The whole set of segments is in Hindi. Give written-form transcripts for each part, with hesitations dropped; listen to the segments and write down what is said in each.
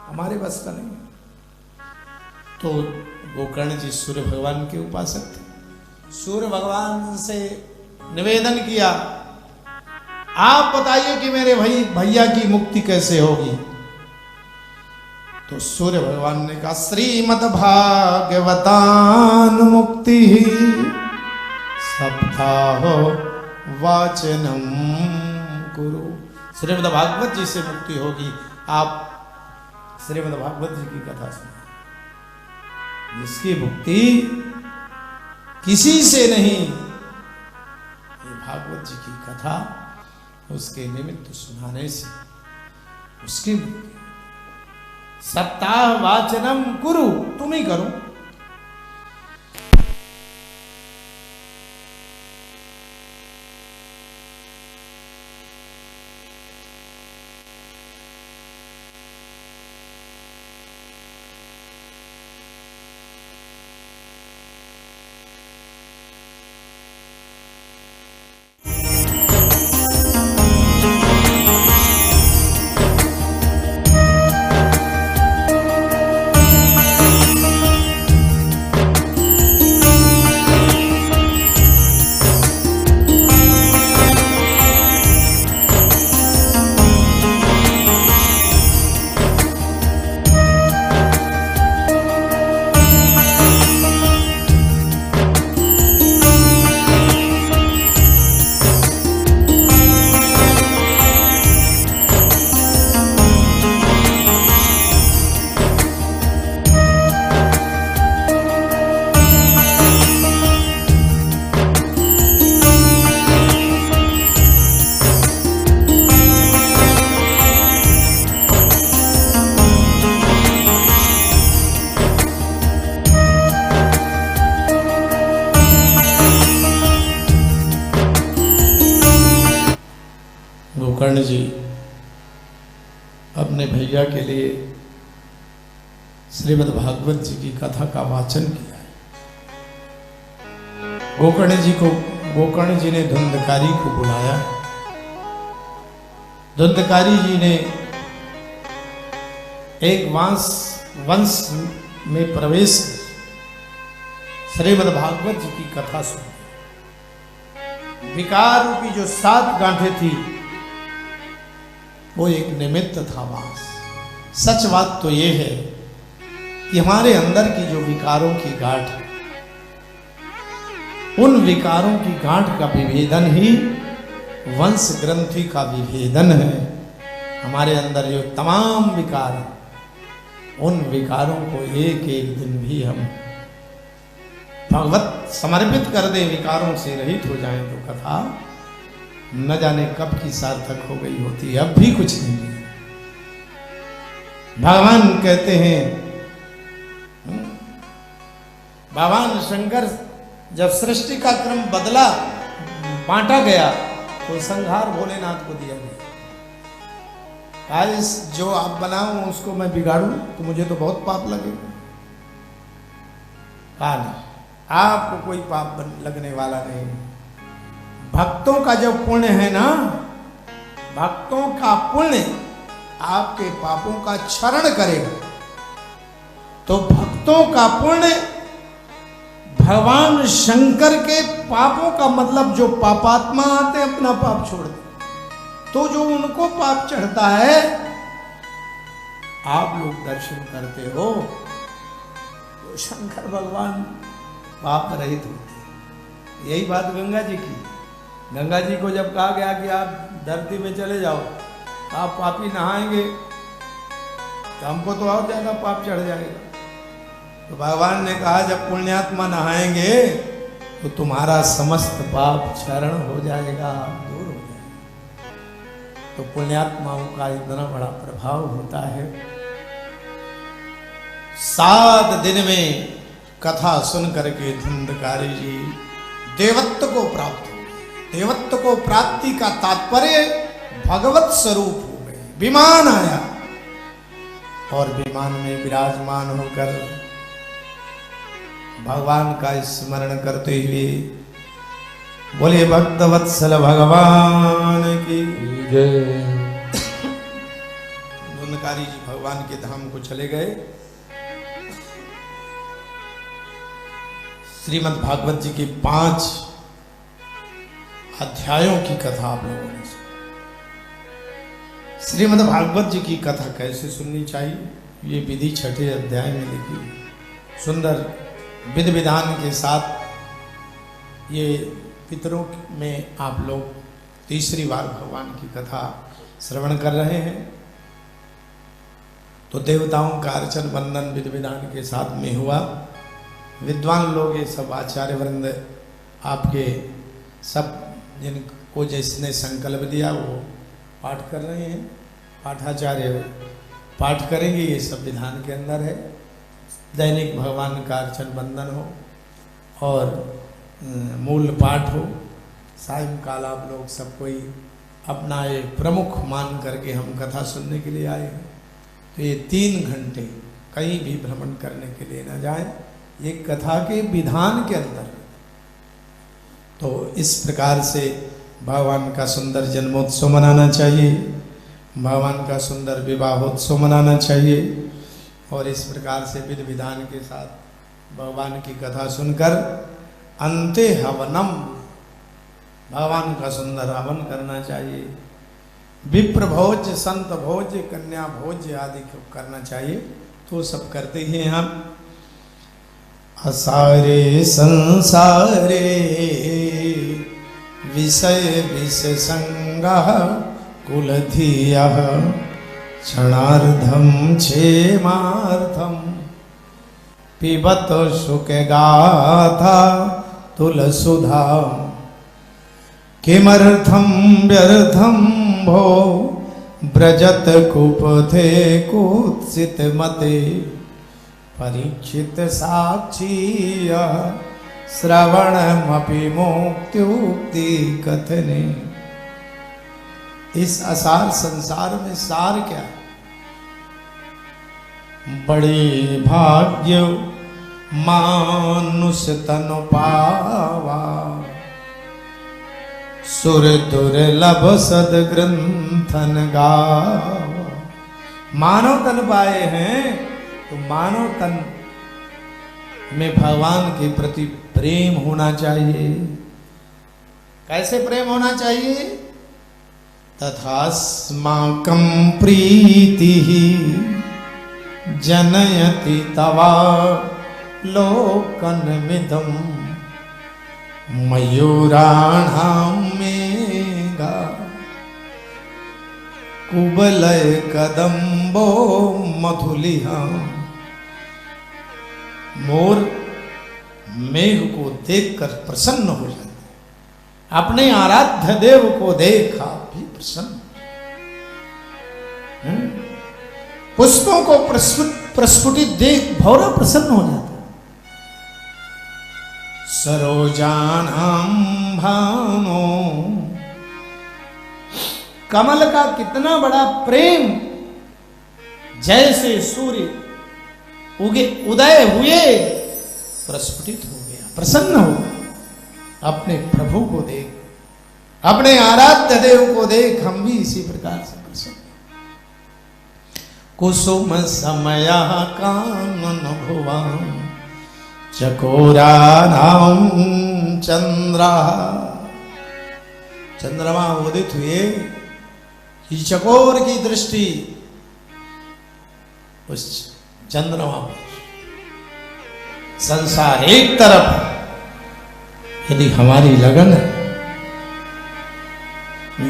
हमारे बस का नहीं। तो गोकर्ण जी सूर्य भगवान के उपासक थे। सूर्य भगवान से निवेदन किया, आप बताइए कि मेरे भैया की मुक्ति कैसे होगी। तो सूर्य भगवान ने कहा, श्रीमद् भागवतान मुक्ति सप्ताह वाचनम कुरु। श्रीमद् भागवत जी से मुक्ति होगी। आप श्रीमद् भागवत जी की कथा सुनिए। इसकी मुक्ति किसी से नहीं, ये भागवत जी की कथा उसके निमित्त सुनाने से उसकी मुक्ति। सप्ताह वाचनम कुरु, तुम ही करो। गोकर्ण जी अपने भैया के लिए श्रीमद् भागवत जी की कथा का वाचन किया है। गोकर्ण जी ने धुंधकारी को बुलाया। धुंधकारी जी ने एक वंश में प्रवेश श्रीमद् भागवत जी की कथा सुनी। विकार रूपी जो 7 गांठें थी वो एक निमित्त था वास। सच बात तो ये है कि हमारे अंदर की जो विकारों की गांठ है, उन विकारों की गांठ का विभेदन ही वंश ग्रंथि का विभेदन है। हमारे अंदर जो तमाम विकार हैं, उन विकारों को एक एक दिन भी हम भगवत समर्पित कर दे, विकारों से रहित हो जाएं, तो कथा न जाने कब की सार्थक हो गई होती। अब भी कुछ नहीं है। भगवान कहते हैं, भगवान शंकर जब सृष्टि का क्रम बदला, बांटा गया, तो संहार भोलेनाथ को दिया गया। आज जो आप बनाओ उसको मैं बिगाड़ूं तो मुझे तो बहुत पाप लगेगा। कहा नहीं, आपको कोई पाप लगने वाला नहीं। भक्तों का जो पुण्य है ना, भक्तों का पुण्य आपके पापों का क्षरण करेगा। तो भक्तों का पुण्य भगवान शंकर के पापों का मतलब, जो पापात्मा आते अपना पाप छोड़ दे, तो जो उनको पाप चढ़ता है, आप लोग दर्शन करते हो तो शंकर भगवान पाप रहित होते। यही बात गंगा जी की। गंगा जी को जब कहा गया कि आप धरती में चले जाओ, आप पापी नहाएंगे तो हमको तो और ज्यादा पाप चढ़ जाएगा। तो भगवान ने कहा, जब पुण्यात्मा नहाएंगे तो तुम्हारा समस्त पाप क्षरण हो जाएगा, दूर हो जाएगा। तो पुण्यात्माओं का इतना बड़ा प्रभाव होता है। 7 दिन में कथा सुन करके धुंधकारी जी देवत्व को प्राप्त हो गए। देवत्व को प्राप्ति का तात्पर्य भगवत स्वरूप हो गए। विमान आया और विमान में विराजमान होकर भगवान का स्मरण करते हुए बोले, भक्तवत्सल भगवान की जय। शिकारी जी भगवान के धाम को चले गए। श्रीमद् भागवत जी के 5 अध्यायों की कथा आप लोगों ने सुनी। श्रीमद् भागवत जी की कथा कैसे सुननी चाहिए, ये विधि 6ठे अध्याय में लिखी, सुंदर विधि विधान के साथ ये पितरों में आप लोग तीसरी बार भगवान की कथा श्रवण कर रहे हैं। तो देवताओं का अर्चन वंदन विधि विधान के साथ में हुआ। विद्वान लोग, ये सब आचार्य वृंद आपके सब जिनको जिसने संकल्प दिया वो पाठ कर रहे हैं। पाठाचार्य पाठ करेंगे, ये सब विधान के अंदर है। दैनिक भगवान का अर्चन वंदन हो और मूल पाठ हो। सायंकाल आप लोग सब कोई अपना एक प्रमुख मान करके हम कथा सुनने के लिए आए हैं। तो ये 3 घंटे कहीं भी भ्रमण करने के लिए न जाएं, ये कथा के विधान के अंदर। तो इस प्रकार से भगवान का सुंदर जन्मोत्सव मनाना चाहिए, भगवान का सुंदर विवाहोत्सव मनाना चाहिए। और इस प्रकार से विधि विधान के साथ भगवान की कथा सुनकर अंते हवनम, भगवान का सुंदर हवन करना चाहिए। विप्र भोज, संत भोज, कन्या भोज आदि करना चाहिए। तो सब करते ही हैं हम। असारे संसारे विषय विषसंगा कुलधिया क्षणार्धम क्षेमार्थम पिबत सुख गाथा तुलसुधा किमर्थम व्यर्थम भो ब्रजत कुपथे कुत्सित मते परीक्षित साक्षी श्रवणमपि मुक्त्युक्ति कथने। इस असार संसार में सार क्या है? बड़े भाग्य मानुष तनु पावा, सुर दुर्लभ सदग्रंथन गावा। मानव तन पाए हैं तो मानव तन में भगवान के प्रति प्रेम होना चाहिए। कैसे प्रेम होना चाहिए? तथास्माकं प्रीतिः जनयति तवा लोकनमिदं मयूराणां मेघा कुबलय कदम्बो मधुलिहा। मोर मेघ को देखकर प्रसन्न हो जाते, अपने आराध्य देव को देखा भी प्रसन्न। पुष्पों को प्रस्फुटित देख भौरा प्रसन्न हो जाता। सरोजानां भानो, कमल का कितना बड़ा प्रेम, जैसे सूर्य उगे उदय हुए प्रस्फुटित हो गया, प्रसन्न हो गया। अपने प्रभु को देख, अपने आराध्य देव को देख हम भी इसी प्रकार से प्रसन्न। कुसुम समय कानन भुवा चकोरानां चंद्रा। चंद्रमा उदित हुए कि चकोर की दृष्टि उस चंद्रमा पर। संसार एक तरफ, यदि हमारी लगन है,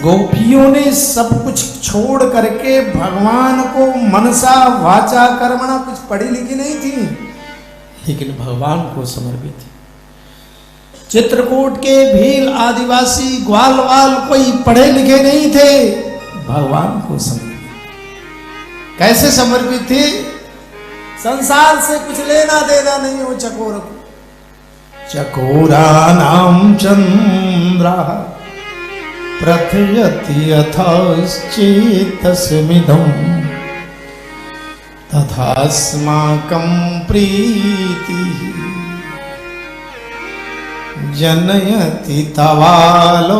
गोपियों ने सब कुछ छोड़ करके भगवान को मनसा वाचा कर्मणा, कुछ पढ़ी लिखी नहीं थी लेकिन भगवान को समर्पित थी। चित्रकूट के भील आदिवासी ग्वालवाल कोई पढ़े लिखे नहीं थे, भगवान को समर्पित। कैसे समर्पित थे? संसार से कुछ लेना देना नहीं हो चकोर को। चकोरानां चंद्रा प्रथयति यथाश्चेतसमिदं तथास्माकं प्रीतिः जनयति तवालोकनविदं।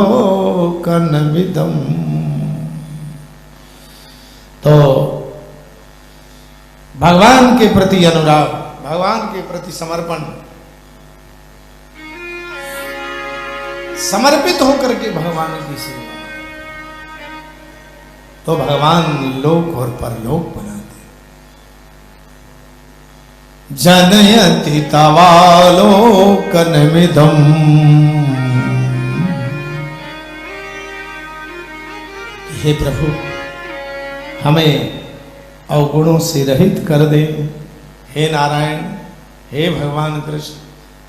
तो भगवान के प्रति अनुराग, भगवान के प्रति समर्पण, समर्पित होकर के भगवान की सेवा, तो भगवान लोक और परलोक बनाते। जनयति तवालोकनमिदम्, हे प्रभु हमें अवगुणों से रहित कर दे। हे नारायण, हे भगवान कृष्ण,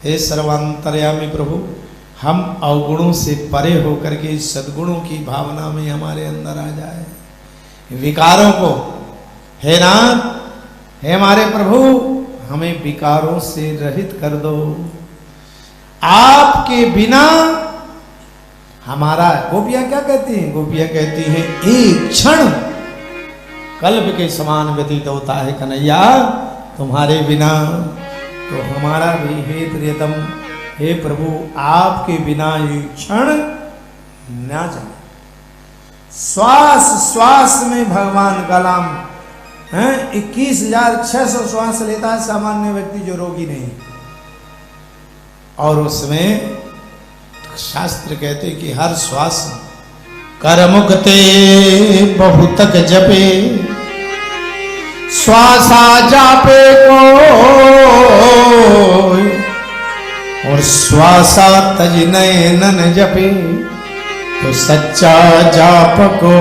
हे सर्वांतर्यामी प्रभु, हम अवगुणों से परे होकर के सद्गुणों की भावना में हमारे अंदर आ जाए। विकारों को, हे नाथ, हे हमारे प्रभु, हमें विकारों से रहित कर दो। आपके बिना हमारा, गोपियां क्या कहती हैं? गोपियां कहती हैं एक क्षण कल्प के समान व्यतीत होता है कन्हैया तुम्हारे बिना। तो हमारा भी हे प्रियतम, हे प्रभु, आपके बिना एक क्षण ना जाए। श्वास श्वास में भगवान का नाम है। 21,600 श्वास लेता है सामान्य व्यक्ति जो रोगी नहीं, और उसमें शास्त्र कहते कि हर श्वास करमुक्ते बहुतक जपे, श्वासा जापे को और श्वासा तज नयन जपे, तो सच्चा जापको।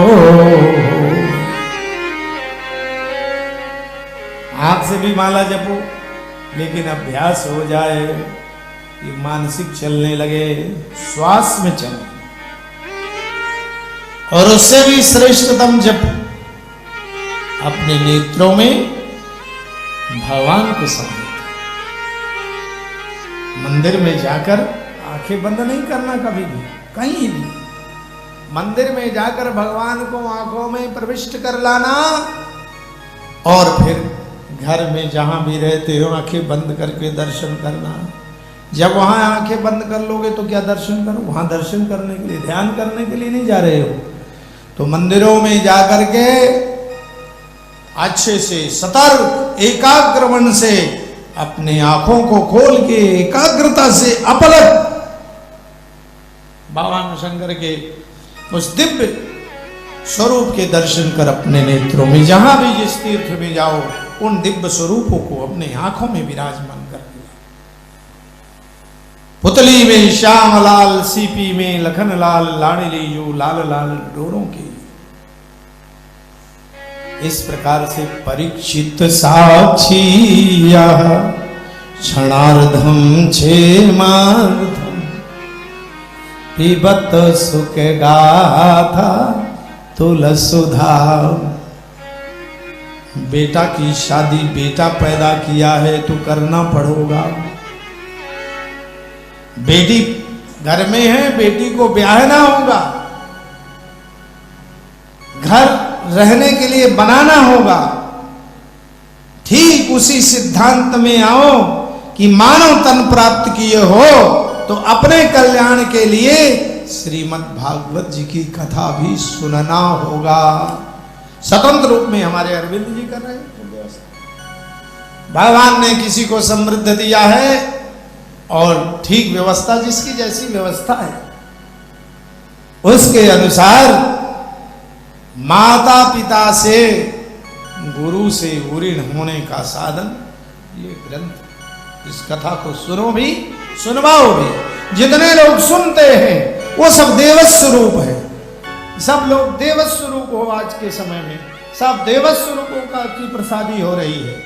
आंख से भी माला जपो, लेकिन अभ्यास हो जाए कि मानसिक चलने लगे, श्वास में चले, और उससे भी श्रेष्ठतम जप अपने नेत्रों में भगवान को समझे। मंदिर में जाकर आंखें बंद नहीं करना, कभी भी कहीं भी मंदिर में जाकर भगवान को आंखों में प्रविष्ट कर लाना, और फिर घर में जहां भी रहते हो आंखें बंद करके दर्शन करना। जब वहां आंखें बंद कर लोगे तो क्या दर्शन करो? वहां दर्शन करने के लिए, ध्यान करने के लिए नहीं जा रहे हो। तो मंदिरों में जाकर के अच्छे से सतर्क एकाग्र मन से अपने आंखों को खोल के एकाग्रता से अपलक भगवान शंकर के उस दिव्य स्वरूप के दर्शन कर अपने नेत्रों में, जहां भी जिस तीर्थ में जाओ, उन दिव्य स्वरूपों को अपने आंखों में विराजमान कर दिया। पुतली में श्याम लाल, सीपी में लखन लाल, लाडली जो लाल लाल डोरों के। इस प्रकार से परीक्षित साक्षी क्षणार्धम क्षेमार्धम पिबत सुख गाथा तुलसुधा। बेटा की शादी बेटा पैदा किया है तो करना पड़ोगा। बेटी घर में है, बेटी को ब्याहना होगा, घर रहने के लिए बनाना होगा। ठीक उसी सिद्धांत में आओ कि मानव तन प्राप्त किए हो तो अपने कल्याण के लिए श्रीमद् भागवत जी की कथा भी सुनना होगा। स्वतंत्र रूप में हमारे अरविंद जी कर रहे हैं व्यवस्था। भगवान ने किसी को समृद्ध दिया है, और ठीक व्यवस्था जिसकी जैसी व्यवस्था है उसके अनुसार माता पिता से, गुरु से ऋण होने का साधन ये ग्रंथ। इस कथा को सुनो भी, सुनवाओ भी। जितने लोग सुनते हैं वो सब देवस स्वरूप है। सब लोग देवस स्वरूप हो। आज के समय में सब देवस स्वरूपों का की प्रसादी हो रही है।